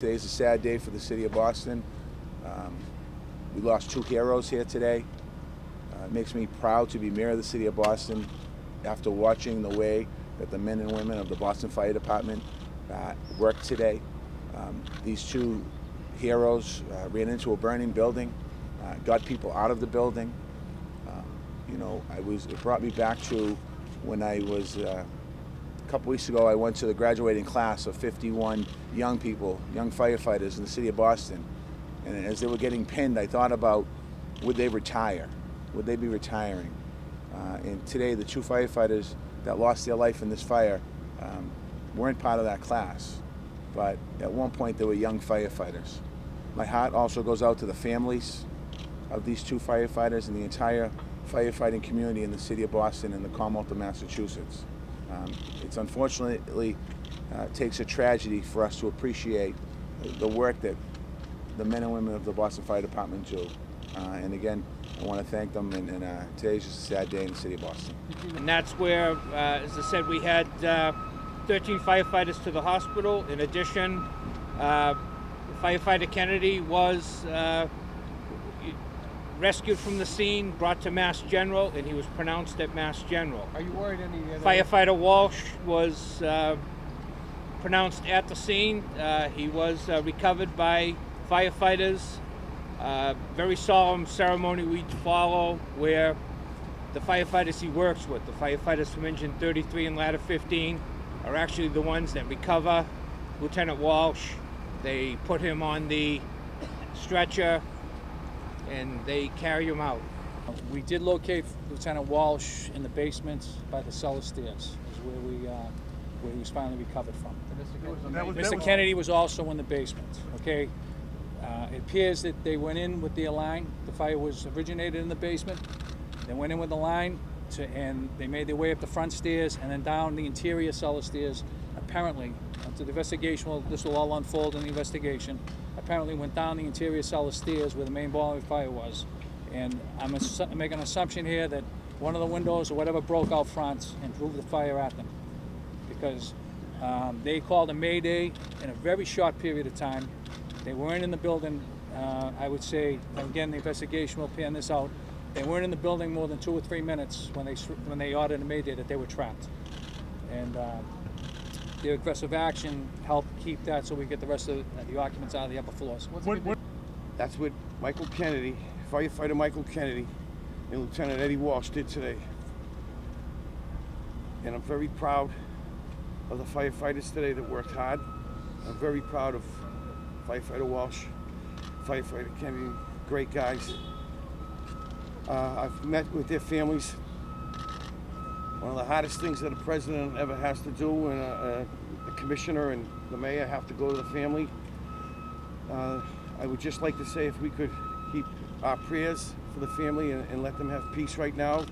Today's a sad day for the city of Boston. We lost two heroes here today. It makes me proud to be mayor of the city of Boston after watching the way that the men and women of the Boston Fire Department worked today. These two heroes ran into a burning building, got people out of the building. It brought me back to when I was a couple weeks ago. I went to the graduating class of 51 young people, young firefighters in the city of Boston. And as they were getting pinned, I thought about, would they retire? Would they be retiring? And today, the two firefighters that lost their life in this fire weren't part of that class. But at one point, they were young firefighters. My heart also goes out to the families of these two firefighters and the entire firefighting community in the city of Boston and the Commonwealth of Massachusetts. It's unfortunately takes a tragedy for us to appreciate the work that the men and women of the Boston Fire Department do. And again, I want to thank them, and today's just a sad day in the city of Boston. And that's where, as I said, we had 13 firefighters to the hospital. In addition, firefighter Kennedy was rescued from the scene, brought to Mass General, and he was pronounced at Mass General. Are you worried any other... Firefighter Walsh was pronounced at the scene. He was recovered by firefighters. Very solemn ceremony we follow where the firefighters he works with, the firefighters from Engine 33 and Ladder 15, are actually the ones that recover Lieutenant Walsh. They put him on the stretcher and they carry him out. We did locate Lieutenant Walsh in the basement by the cellar stairs, is where he was finally recovered from. Mr. Kennedy was also in the basement. Okay, it appears that they went in with their line. The fire was originated in the basement. They went in with the line, and they made their way up the front stairs and then down the interior cellar stairs. Apparently, after the investigation, this will all unfold in the investigation. Apparently went down the interior cellar stairs where the main boiler fire was. And I'm making an assumption here that one of the windows or whatever broke out front and drove the fire at them. Because they called a mayday in a very short period of time. They weren't in the building, I would say, again, the investigation will pan this out. They weren't in the building more than 2 or 3 minutes when they ordered a mayday that they were trapped. And their aggressive action helped keep that so we get the rest of the occupants out of the upper floors. That's what Michael Kennedy, firefighter Michael Kennedy, and Lieutenant Eddie Walsh did today. And I'm very proud of the firefighters today that worked hard. I'm very proud of firefighter Walsh, firefighter Kennedy, great guys. I've met with their families. One of the hardest things that a president ever has to do, and a commissioner and the mayor have to go to the family. I would just like to say if we could keep our prayers for the family and let them have peace right now.